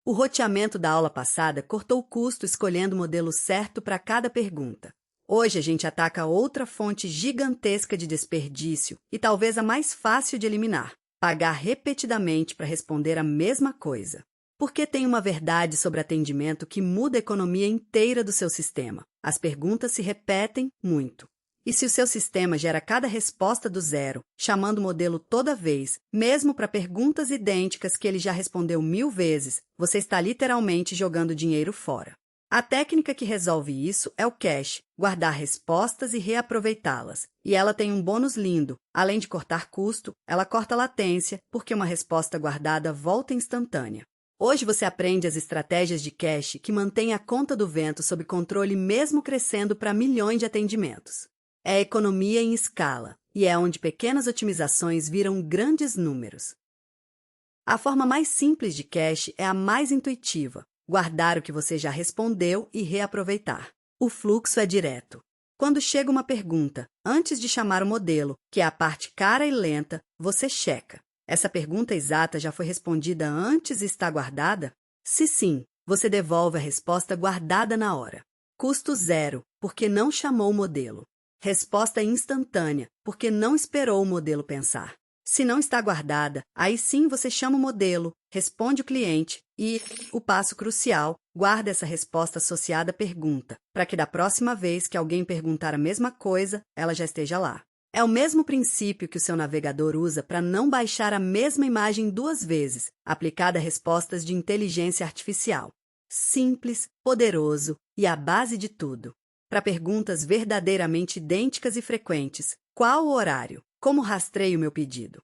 O roteamento da aula passada cortou o custo escolhendo o modelo certo para cada pergunta. Hoje a gente ataca outra fonte gigantesca de desperdício e talvez a mais fácil de eliminar: pagar repetidamente para responder a mesma coisa. Porque tem uma verdade sobre atendimento que muda a economia inteira do seu sistema. As perguntas se repetem muito. E se o seu sistema gera cada resposta do zero, chamando o modelo toda vez, mesmo para perguntas idênticas que ele já respondeu 1000 vezes, você está literalmente jogando dinheiro fora. A técnica que resolve isso é o cache, guardar respostas e reaproveitá-las. E ela tem um bônus lindo. Além de cortar custo, ela corta latência, porque uma resposta guardada volta instantânea. Hoje você aprende as estratégias de cache que mantêm a conta do vento sob controle mesmo crescendo para milhões de atendimentos. É economia em escala, e é onde pequenas otimizações viram grandes números. A forma mais simples de cache é a mais intuitiva: guardar o que você já respondeu e reaproveitar. O fluxo é direto. Quando chega uma pergunta, antes de chamar o modelo, que é a parte cara e lenta, você checa: essa pergunta exata já foi respondida antes e está guardada? Se sim, você devolve a resposta guardada na hora. Custo zero, porque não chamou o modelo. Resposta instantânea, porque não esperou o modelo pensar. Se não está guardada, aí sim você chama o modelo, responde o cliente e, o passo crucial, guarda essa resposta associada à pergunta, para que da próxima vez que alguém perguntar a mesma coisa, ela já esteja lá. É o mesmo princípio que o seu navegador usa para não baixar a mesma imagem 2 vezes, aplicada a respostas de inteligência artificial. Simples, poderoso e a base de tudo. Para perguntas verdadeiramente idênticas e frequentes: qual o horário? Como rastreio meu pedido?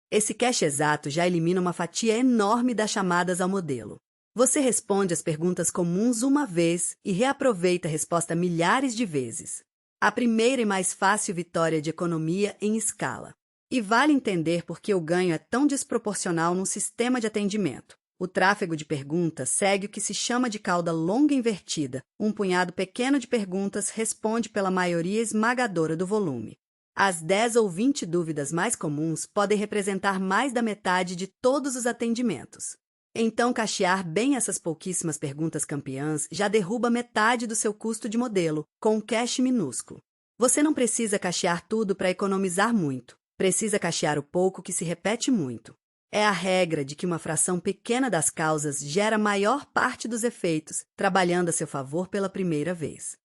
Esse cache exato já elimina uma fatia enorme das chamadas ao modelo. Você responde as perguntas comuns uma vez e reaproveita a resposta milhares de vezes. A primeira e mais fácil vitória de economia em escala. E vale entender por que o ganho é tão desproporcional num sistema de atendimento. O tráfego de perguntas segue o que se chama de cauda longa invertida. Um punhado pequeno de perguntas responde pela maioria esmagadora do volume. As 10 ou 20 dúvidas mais comuns podem representar mais da metade de todos os atendimentos. Então, cachear bem essas pouquíssimas perguntas campeãs já derruba metade do seu custo de modelo, com um cache minúsculo. Você não precisa cachear tudo para economizar muito. Precisa cachear o pouco que se repete muito. É a regra de que uma fração pequena das causas gera a maior parte dos efeitos, trabalhando a seu favor pela primeira vez.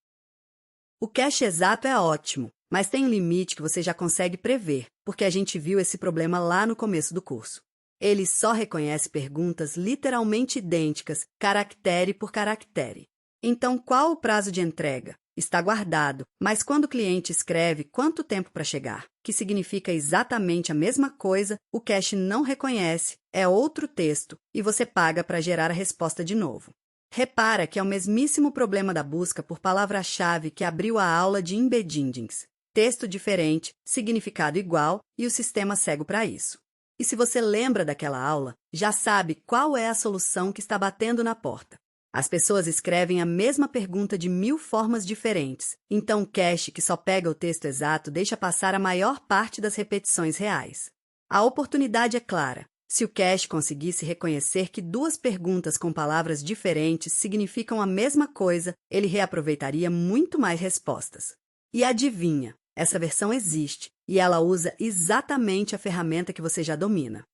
O cache exato é ótimo, mas tem um limite que você já consegue prever, porque a gente viu esse problema lá no começo do curso. Ele só reconhece perguntas literalmente idênticas, caractere por caractere. Então, qual o prazo de entrega? Está guardado, mas quando o cliente escreve quanto tempo para chegar, que significa exatamente a mesma coisa, o cache não reconhece, é outro texto, e você paga para gerar a resposta de novo. Repara que é o mesmíssimo problema da busca por palavra-chave que abriu a aula de embeddings. Texto diferente, significado igual, e o sistema cego para isso. E se você lembra daquela aula, já sabe qual é a solução que está batendo na porta. As pessoas escrevem a mesma pergunta de 1000 formas diferentes, então o cache que só pega o texto exato deixa passar a maior parte das repetições reais. A oportunidade é clara. Se o cache conseguisse reconhecer que 2 perguntas com palavras diferentes significam a mesma coisa, ele reaproveitaria muito mais respostas. E adivinha, essa versão existe, e ela usa exatamente a ferramenta que você já domina.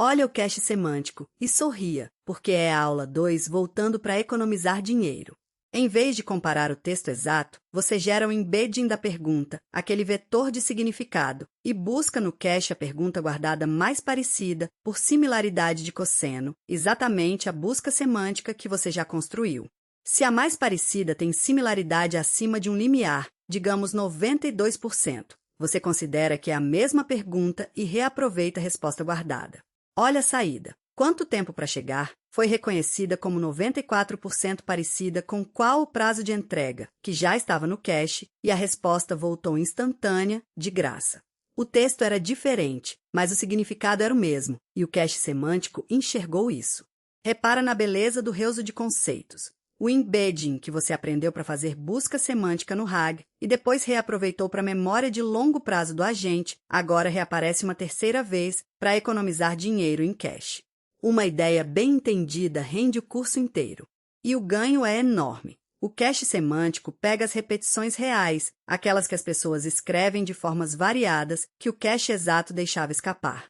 Olha o cache semântico e sorria, porque é a aula 2 voltando para economizar dinheiro. Em vez de comparar o texto exato, você gera um embedding da pergunta, aquele vetor de significado, e busca no cache a pergunta guardada mais parecida por similaridade de cosseno, exatamente a busca semântica que você já construiu. Se a mais parecida tem similaridade acima de um limiar, digamos 92%, você considera que é a mesma pergunta e reaproveita a resposta guardada. Olha a saída. Quanto tempo para chegar? Foi reconhecida como 94% parecida com qual o prazo de entrega, que já estava no cache, e a resposta voltou instantânea, de graça. O texto era diferente, mas o significado era o mesmo, e o cache semântico enxergou isso. Repara na beleza do reuso de conceitos. O embedding que você aprendeu para fazer busca semântica no RAG e depois reaproveitou para a memória de longo prazo do agente, agora reaparece uma terceira vez para economizar dinheiro em cache. Uma ideia bem entendida rende o curso inteiro. E o ganho é enorme. O cache semântico pega as repetições reais, aquelas que as pessoas escrevem de formas variadas que o cache exato deixava escapar.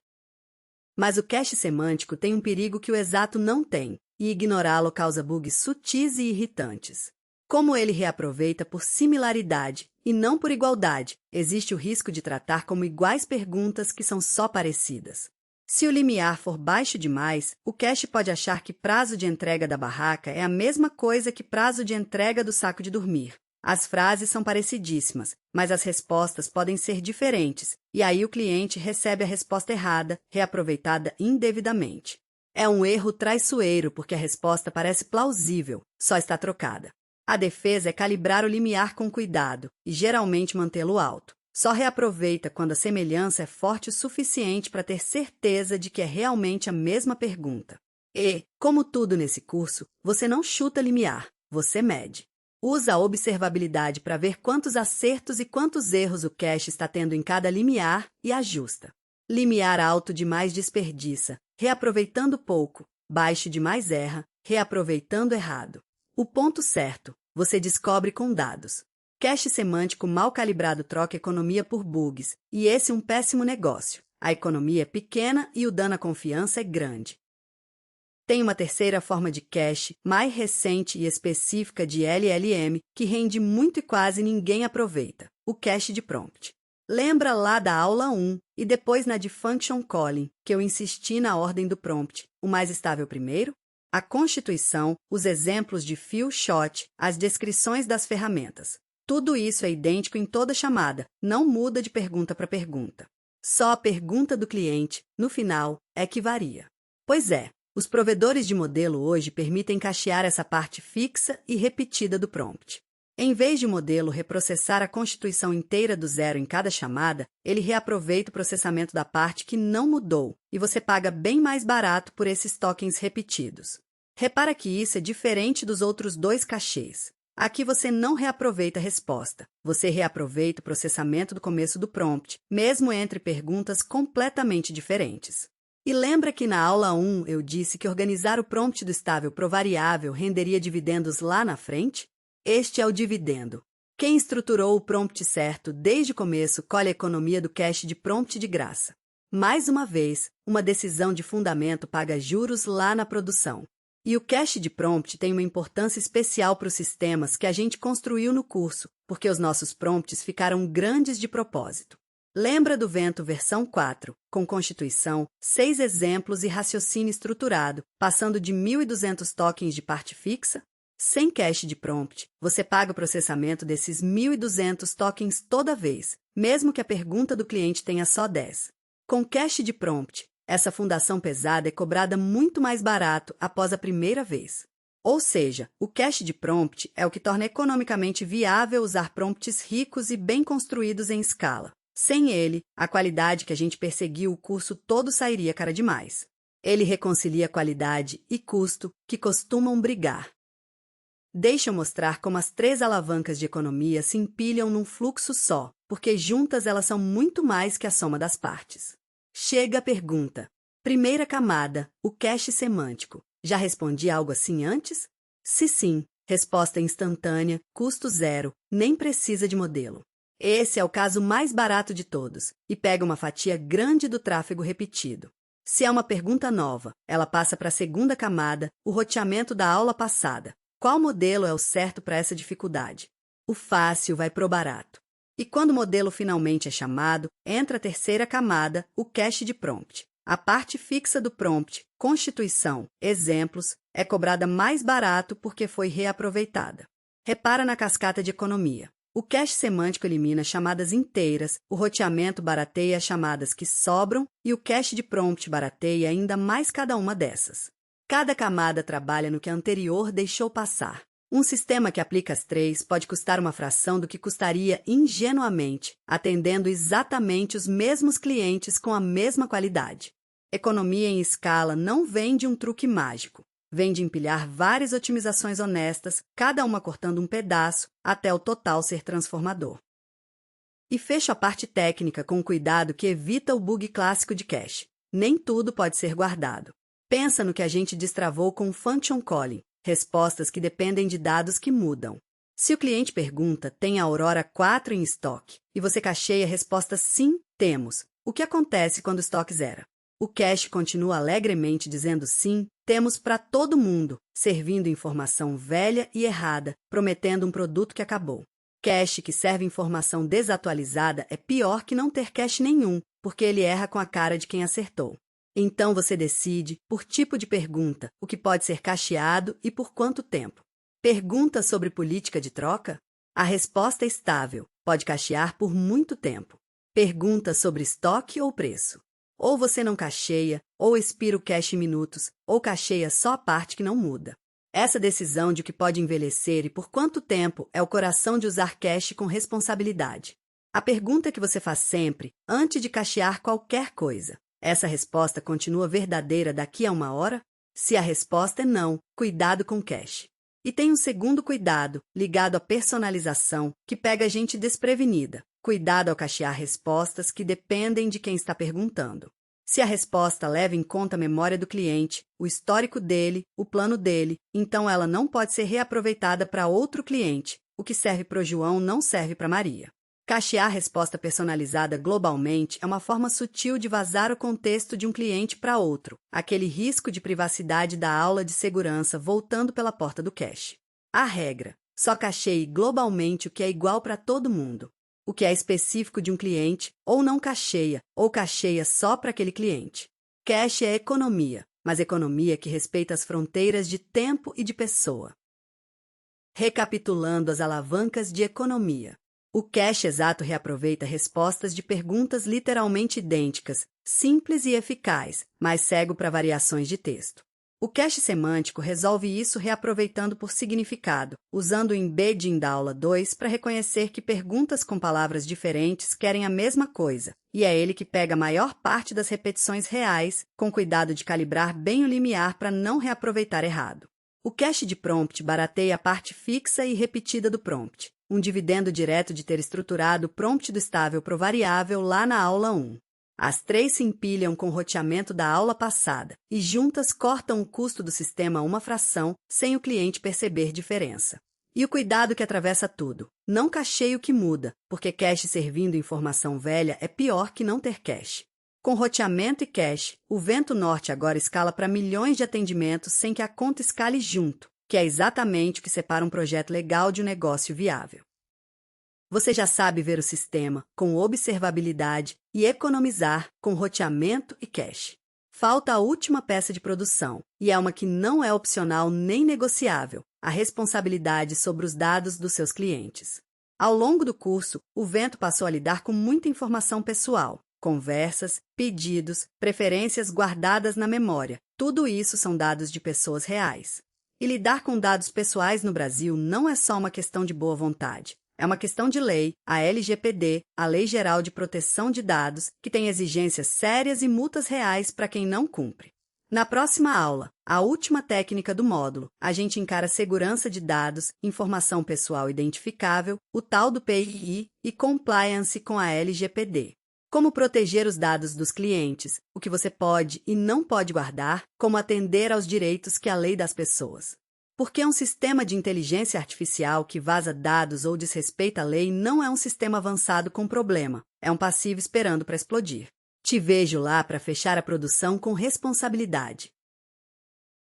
Mas o cache semântico tem um perigo que o exato não tem, e ignorá-lo causa bugs sutis e irritantes. Como ele reaproveita por similaridade e não por igualdade, existe o risco de tratar como iguais perguntas que são só parecidas. Se o limiar for baixo demais, o cache pode achar que prazo de entrega da barraca é a mesma coisa que prazo de entrega do saco de dormir. As frases são parecidíssimas, mas as respostas podem ser diferentes, e aí o cliente recebe a resposta errada, reaproveitada indevidamente. É um erro traiçoeiro porque a resposta parece plausível, só está trocada. A defesa é calibrar o limiar com cuidado e geralmente mantê-lo alto. Só reaproveita quando a semelhança é forte o suficiente para ter certeza de que é realmente a mesma pergunta. E, como tudo nesse curso, você não chuta limiar, você mede. Usa a observabilidade para ver quantos acertos e quantos erros o cache está tendo em cada limiar e ajusta. Limiar alto demais desperdiça, reaproveitando pouco. Baixo demais erra, reaproveitando errado. O ponto certo, você descobre com dados. Cache semântico mal calibrado troca economia por bugs, e esse é um péssimo negócio. A economia é pequena e o dano à confiança é grande. Tem uma terceira forma de cache, mais recente e específica de LLM, que rende muito e quase ninguém aproveita, o cache de prompt. Lembra lá da aula 1 e depois na de function calling, que eu insisti na ordem do prompt, o mais estável primeiro? A constituição, os exemplos de fill shot, as descrições das ferramentas. Tudo isso é idêntico em toda chamada, não muda de pergunta para pergunta. Só a pergunta do cliente, no final, é que varia. Pois é, os provedores de modelo hoje permitem cachear essa parte fixa e repetida do prompt. Em vez de o modelo reprocessar a constituição inteira do zero em cada chamada, ele reaproveita o processamento da parte que não mudou, e você paga bem mais barato por esses tokens repetidos. Repara que isso é diferente dos outros dois cachês. Aqui você não reaproveita a resposta, você reaproveita o processamento do começo do prompt, mesmo entre perguntas completamente diferentes. E lembra que na aula 1 eu disse que organizar o prompt do estável pro variável renderia dividendos lá na frente? Este é o dividendo. Quem estruturou o prompt certo desde o começo colhe a economia do cache de prompt de graça. Mais uma vez, uma decisão de fundamento paga juros lá na produção. E o cache de prompt tem uma importância especial para os sistemas que a gente construiu no curso, porque os nossos prompts ficaram grandes de propósito. Lembra do Vento versão 4, com constituição, 6 exemplos e raciocínio estruturado, passando de 1.200 tokens de parte fixa? Sem cache de prompt, você paga o processamento desses 1.200 tokens toda vez, mesmo que a pergunta do cliente tenha só 10. Com cache de prompt, essa fundação pesada é cobrada muito mais barato após a primeira vez. Ou seja, o cache de prompt é o que torna economicamente viável usar prompts ricos e bem construídos em escala. Sem ele, a qualidade que a gente perseguiu o curso todo sairia cara demais. Ele reconcilia qualidade e custo que costumam brigar. Deixa eu mostrar como as 3 alavancas de economia se empilham num fluxo só, porque juntas elas são muito mais que a soma das partes. Chega a pergunta. Primeira camada, o cache semântico. Já respondi algo assim antes? Se sim, resposta instantânea, custo zero, nem precisa de modelo. Esse é o caso mais barato de todos e pega uma fatia grande do tráfego repetido. Se é uma pergunta nova, ela passa para a segunda camada, o roteamento da aula passada. Qual modelo é o certo para essa dificuldade? O fácil vai pro barato. E quando o modelo finalmente é chamado, entra a terceira camada, o cache de prompt. A parte fixa do prompt, constituição, exemplos, é cobrada mais barato porque foi reaproveitada. Repara na cascata de economia. O cache semântico elimina chamadas inteiras, o roteamento barateia as chamadas que sobram e o cache de prompt barateia ainda mais cada uma dessas. Cada camada trabalha no que a anterior deixou passar. Um sistema que aplica as 3 pode custar uma fração do que custaria ingenuamente, atendendo exatamente os mesmos clientes com a mesma qualidade. Economia em escala não vem de um truque mágico. Vem de empilhar várias otimizações honestas, cada uma cortando um pedaço, até o total ser transformador. E fecho a parte técnica com cuidado que evita o bug clássico de cache. Nem tudo pode ser guardado. Pensa no que a gente destravou com function calling, respostas que dependem de dados que mudam. Se o cliente pergunta, tem a Aurora 4 em estoque, e você cacheia a resposta sim, temos. O que acontece quando o estoque zera? O cache continua alegremente dizendo sim, temos para todo mundo, servindo informação velha e errada, prometendo um produto que acabou. Cache que serve informação desatualizada é pior que não ter cache nenhum, porque ele erra com a cara de quem acertou. Então você decide, por tipo de pergunta, o que pode ser cacheado e por quanto tempo. Pergunta sobre política de troca? A resposta é estável, pode cachear por muito tempo. Pergunta sobre estoque ou preço? Ou você não cacheia, ou expira o cache em minutos, ou cacheia só a parte que não muda. Essa decisão de o que pode envelhecer e por quanto tempo é o coração de usar cache com responsabilidade. A pergunta que você faz sempre, antes de cachear qualquer coisa. Essa resposta continua verdadeira daqui a 1 hora? Se a resposta é não, cuidado com cache. E tem um segundo cuidado, ligado à personalização, que pega a gente desprevenida. Cuidado ao cachear respostas que dependem de quem está perguntando. Se a resposta leva em conta a memória do cliente, o histórico dele, o plano dele, então ela não pode ser reaproveitada para outro cliente. O que serve para o João não serve para Maria. Cachear resposta personalizada globalmente é uma forma sutil de vazar o contexto de um cliente para outro, aquele risco de privacidade da aula de segurança voltando pela porta do cache. A regra: só cacheie globalmente o que é igual para todo mundo. O que é específico de um cliente, ou não cacheia, ou cacheia só para aquele cliente. Cache é economia, mas economia que respeita as fronteiras de tempo e de pessoa. Recapitulando as alavancas de economia. O cache exato reaproveita respostas de perguntas literalmente idênticas, simples e eficaz, mas cego para variações de texto. O cache semântico resolve isso reaproveitando por significado, usando o embedding da aula 2 para reconhecer que perguntas com palavras diferentes querem a mesma coisa, e é ele que pega a maior parte das repetições reais, com cuidado de calibrar bem o limiar para não reaproveitar errado. O cache de prompt barateia a parte fixa e repetida do prompt, um dividendo direto de ter estruturado o prompt do estável para o variável lá na aula 1. As 3 se empilham com o roteamento da aula passada e juntas cortam o custo do sistema a uma fração sem o cliente perceber diferença. E o cuidado que atravessa tudo. Não cacheie o que muda, porque cache servindo informação velha é pior que não ter cache. Com roteamento e cache, o vento norte agora escala para milhões de atendimentos sem que a conta escale junto, que é exatamente o que separa um projeto legal de um negócio viável. Você já sabe ver o sistema com observabilidade e economizar com roteamento e cache. Falta a última peça de produção, e é uma que não é opcional nem negociável, a responsabilidade sobre os dados dos seus clientes. Ao longo do curso, o Vento passou a lidar com muita informação pessoal, conversas, pedidos, preferências guardadas na memória. Tudo isso são dados de pessoas reais. E lidar com dados pessoais no Brasil não é só uma questão de boa vontade. É uma questão de lei, a LGPD, a Lei Geral de Proteção de Dados, que tem exigências sérias e multas reais para quem não cumpre. Na próxima aula, a última técnica do módulo, a gente encara segurança de dados, informação pessoal identificável, o tal do PII e compliance com a LGPD. Como proteger os dados dos clientes, o que você pode e não pode guardar, como atender aos direitos que a lei das pessoas. Porque um sistema de inteligência artificial que vaza dados ou desrespeita a lei não é um sistema avançado com problema, é um passivo esperando para explodir. Te vejo lá para fechar a produção com responsabilidade.